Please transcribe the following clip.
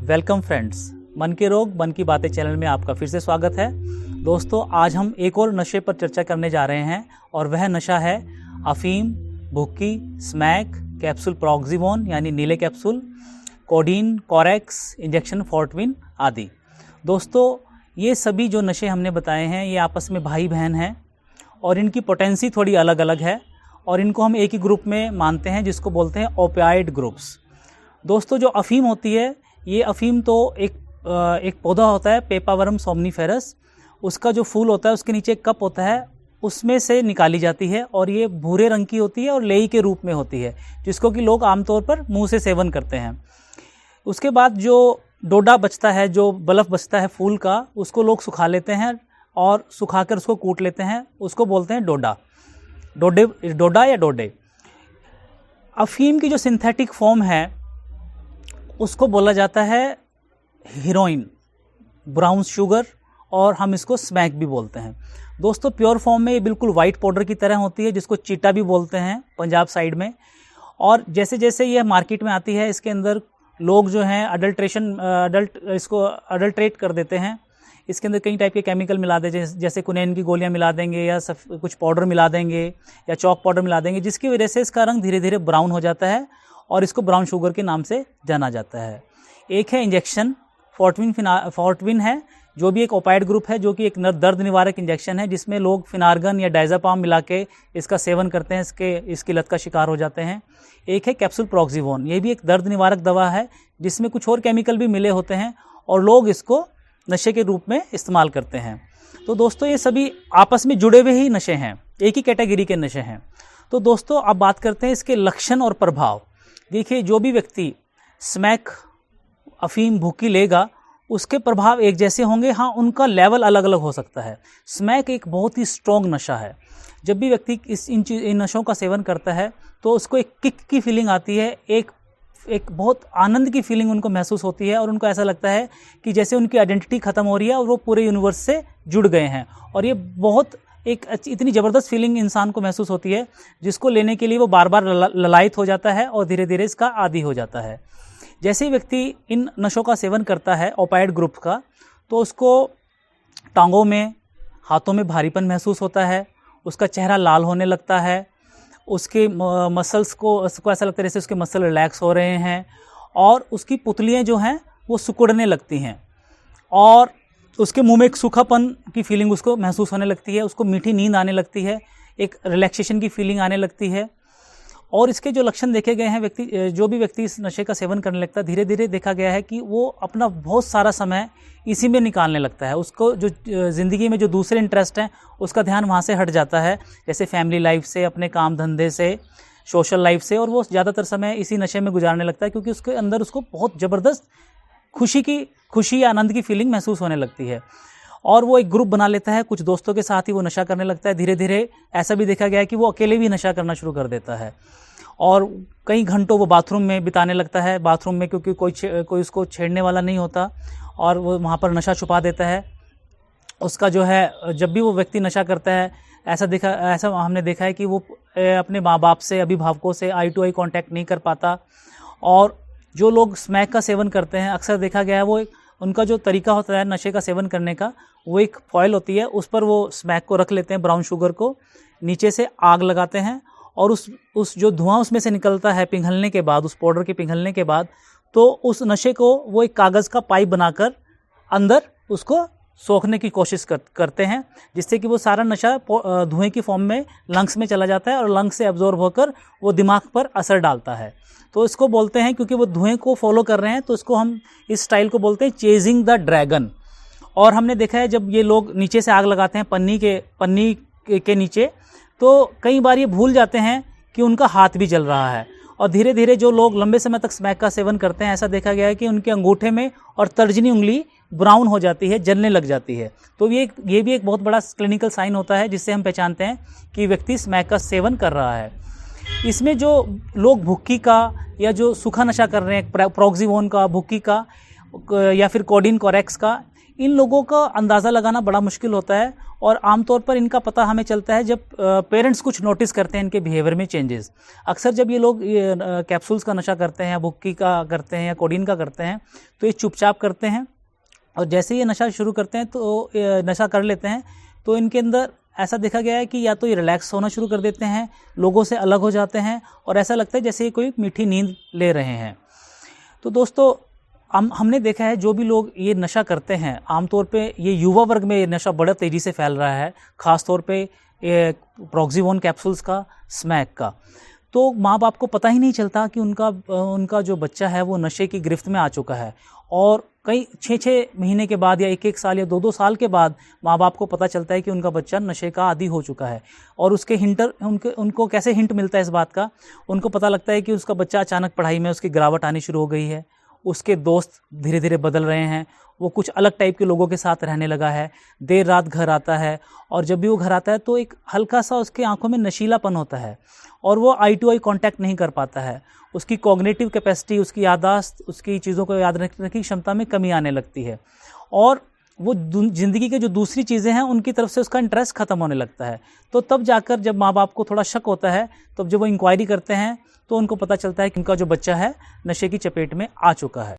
Welcome friends, मन के रोग मन की बातें चैनल में आपका फिर से स्वागत है। दोस्तों, आज हम एक और नशे पर चर्चा करने जा रहे हैं और वह नशा है अफीम, भुक्की, स्मैक, कैप्सूल प्रॉक्सिवोन यानी नीले कैप्सूल, कोडीन, कोरेक्स, इंजेक्शन फॉर्टविन आदि। दोस्तों, ये सभी जो नशे हमने बताए हैं ये आपस में भाई बहन हैं और इनकी पोटेंसी थोड़ी अलग अलग है और इनको हम एक ही ग्रुप में मानते हैं जिसको बोलते हैं ओपियाइड ग्रुप्स। दोस्तों, जो अफीम होती है, ये अफीम तो एक पौधा होता है पेपावरम सोमनीफेरस। उसका जो फूल होता है उसके नीचे एक कप होता है, उसमें से निकाली जाती है और ये भूरे रंग की होती है और लेई के रूप में होती है, जिसको कि लोग आमतौर पर मुंह से सेवन करते हैं। उसके बाद जो डोडा बचता है, जो बल्ब बचता है फूल का, उसको लोग सुखा लेते हैं और सुखाकर उसको कूट लेते हैं, उसको बोलते हैं डोडा या डोडे। अफीम की जो सिंथेटिक फॉर्म है उसको बोला जाता है हीरोइन, ब्राउन शुगर, और हम इसको स्मैक भी बोलते हैं। दोस्तों, प्योर फॉर्म में ये बिल्कुल वाइट पाउडर की तरह होती है, जिसको चीटा भी बोलते हैं पंजाब साइड में। और जैसे जैसे ये मार्केट में आती है, इसके अंदर लोग जो हैं इसको अडल्ट्रेट कर देते हैं। इसके अंदर कई टाइप के केमिकल मिला देंगे, जैसे कुनैन की गोलियां मिला देंगे या कुछ पाउडर मिला देंगे या चॉक पाउडर मिला देंगे, जिसकी वजह से इसका रंग धीरे धीरे ब्राउन हो जाता है और इसको ब्राउन शुगर के नाम से जाना जाता है। एक है इंजेक्शन फॉर्टविन है, जो भी एक ओपाइड ग्रुप है, जो कि एक दर्द निवारक इंजेक्शन है, जिसमें लोग फिनार्गन या डायज़ापाम मिला के इसका सेवन करते हैं, इसकी लत का शिकार हो जाते हैं। एक है कैप्सूल प्रॉक्सिवोन, ये भी एक दर्द निवारक दवा है, जिसमें कुछ और केमिकल भी मिले होते हैं और लोग इसको नशे के रूप में इस्तेमाल करते हैं। तो दोस्तों, ये सभी आपस में जुड़े हुए ही नशे हैं, एक ही कैटेगरी के नशे हैं। तो दोस्तों, अब बात करते हैं इसके लक्षण और प्रभाव। देखिए, जो भी व्यक्ति स्मैक, अफीम, भुक्की लेगा, उसके प्रभाव एक जैसे होंगे। हाँ, उनका लेवल अलग अलग हो सकता है। स्मैक एक बहुत ही स्ट्रॉन्ग नशा है। जब भी व्यक्ति इन नशों का सेवन करता है तो उसको एक किक की फीलिंग आती है, एक बहुत आनंद की फीलिंग उनको महसूस होती है और उनको ऐसा लगता है कि जैसे उनकी आइडेंटिटी खत्म हो रही है और वो पूरे यूनिवर्स से जुड़ गए हैं। और ये बहुत इतनी ज़बरदस्त फीलिंग इंसान को महसूस होती है, जिसको लेने के लिए वो बार बार ललायत हो जाता है और धीरे धीरे इसका आदी हो जाता है। जैसे ही व्यक्ति इन नशों का सेवन करता है ओपाइड ग्रुप का, तो उसको टांगों में, हाथों में भारीपन महसूस होता है, उसका चेहरा लाल होने लगता है, उसके मसल्स को ऐसा लगता है जैसे उसके मसल रिलैक्स हो रहे हैं और उसकी पुतलियाँ जो हैं वो सिकुड़ने लगती हैं और उसके मुंह में एक सूखापन की फीलिंग उसको महसूस होने लगती है, उसको मीठी नींद आने लगती है, एक रिलैक्सेशन की फीलिंग आने लगती है। और इसके जो लक्षण देखे गए हैं, जो भी व्यक्ति इस नशे का सेवन करने लगता है, धीरे धीरे देखा गया है कि वो अपना बहुत सारा समय इसी में निकालने लगता है। उसको जो ज़िंदगी में जो दूसरे इंटरेस्ट हैं उसका ध्यान वहाँ से हट जाता है, जैसे फैमिली लाइफ से, अपने काम धंधे से, सोशल लाइफ से, और वो ज़्यादातर समय इसी नशे में गुजारने लगता है, क्योंकि उसके अंदर उसको बहुत ज़बरदस्त खुशी या आनंद की फीलिंग महसूस होने लगती है। और वो एक ग्रुप बना लेता है, कुछ दोस्तों के साथ ही वो नशा करने लगता है। धीरे धीरे ऐसा भी देखा गया है कि वो अकेले भी नशा करना शुरू कर देता है और कई घंटों वो बाथरूम में बिताने लगता है। बाथरूम में क्योंकि कोई उसको छेड़ने वाला नहीं होता और वो वहाँ पर नशा छुपा देता है। उसका जो है, जब भी वो व्यक्ति नशा करता है, ऐसा हमने देखा है कि वो अपने माँ बाप से, अभिभावकों से आई टू आई कॉन्टैक्ट नहीं कर पाता। और जो लोग स्मैक का सेवन करते हैं, अक्सर देखा गया है वो उनका जो तरीका होता है नशे का सेवन करने का, वो एक फॉयल होती है, उस पर वो स्मैक को रख लेते हैं, ब्राउन शुगर को, नीचे से आग लगाते हैं और उस जो धुआं उसमें से निकलता है पिघलने के बाद, उस पाउडर के पिघलने के बाद, तो उस नशे को वो एक कागज़ का पाइप बनाकर अंदर उसको सोखने की कोशिश करते हैं, जिससे कि वो सारा नशा धुएं की फॉर्म में लंग्स में चला जाता है और लंग्स से एब्जॉर्ब होकर वो दिमाग पर असर डालता है। तो इसको बोलते हैं, क्योंकि वो धुएं को फॉलो कर रहे हैं, तो इसको हम इस स्टाइल को बोलते हैं चेजिंग द ड्रैगन। और हमने देखा है जब ये लोग नीचे से आग लगाते हैं पन्नी के नीचे, तो कई बार ये भूल जाते हैं कि उनका हाथ भी जल रहा है। और धीरे धीरे जो लोग लंबे समय तक स्मैक का सेवन करते हैं, ऐसा देखा गया है कि उनके अंगूठे में और तर्जनी उंगली ब्राउन हो जाती है, जलने लग जाती है। तो ये भी एक बहुत बड़ा क्लिनिकल साइन होता है, जिससे हम पहचानते हैं कि व्यक्ति स्मैक का सेवन कर रहा है। इसमें जो लोग भुक्की का या जो सूखा नशा कर रहे हैं, प्रॉक्सिवोन का, भुक्की का या फिर कोडीन, कोरेक्स का, इन लोगों का अंदाज़ा लगाना बड़ा मुश्किल होता है और आमतौर पर इनका पता हमें चलता है जब पेरेंट्स कुछ नोटिस करते हैं इनके बिहेवियर में चेंजेस। अक्सर जब ये लोग कैप्सूल्स का नशा करते हैं या भुक्की का करते हैं या कोडीन का करते हैं तो ये चुपचाप करते हैं, और जैसे ही ये नशा शुरू करते हैं तो नशा कर लेते हैं तो इनके अंदर ऐसा देखा गया है कि या तो ये रिलैक्स होना शुरू कर देते हैं, लोगों से अलग हो जाते हैं और ऐसा लगता है जैसे ये कोई मीठी नींद ले रहे हैं। तो दोस्तों हमने देखा है जो भी लोग ये नशा करते हैं आमतौर पे ये युवा वर्ग में ये नशा बड़ा तेज़ी से फैल रहा है, ख़ास तौर पे ये प्रॉक्सिवोन कैप्सूल्स का, स्मैक का। तो माँ बाप को पता ही नहीं चलता कि उनका जो बच्चा है वो नशे की गिरफ्त में आ चुका है, और कई 6-6 महीने के बाद या 1-1 साल या 2-2 साल के बाद माँ बाप को पता चलता है कि उनका बच्चा नशे का आदी हो चुका है। और उसके उनको कैसे हिंट मिलता है इस बात का, उनको पता लगता है कि उसका बच्चा अचानक पढ़ाई में उसकी गिरावट आनी शुरू हो गई है, उसके दोस्त धीरे धीरे बदल रहे हैं, वो कुछ अलग टाइप के लोगों के साथ रहने लगा है, देर रात घर आता है, और जब भी वो घर आता है तो एक हल्का सा उसके आंखों में नशीलापन होता है और वो आई टू आई कांटेक्ट नहीं कर पाता है। उसकी कॉग्निटिव कैपेसिटी, उसकी याददाश्त, उसकी चीज़ों को याद रखने की क्षमता में कमी आने लगती है, और वो ज़िंदगी के जो दूसरी चीज़ें हैं उनकी तरफ से उसका इंटरेस्ट ख़त्म होने लगता है। तो तब जाकर जब माँ बाप को थोड़ा शक होता है, तब जब वो इंक्वायरी करते हैं तो उनको पता चलता है कि उनका जो बच्चा है नशे की चपेट में आ चुका है।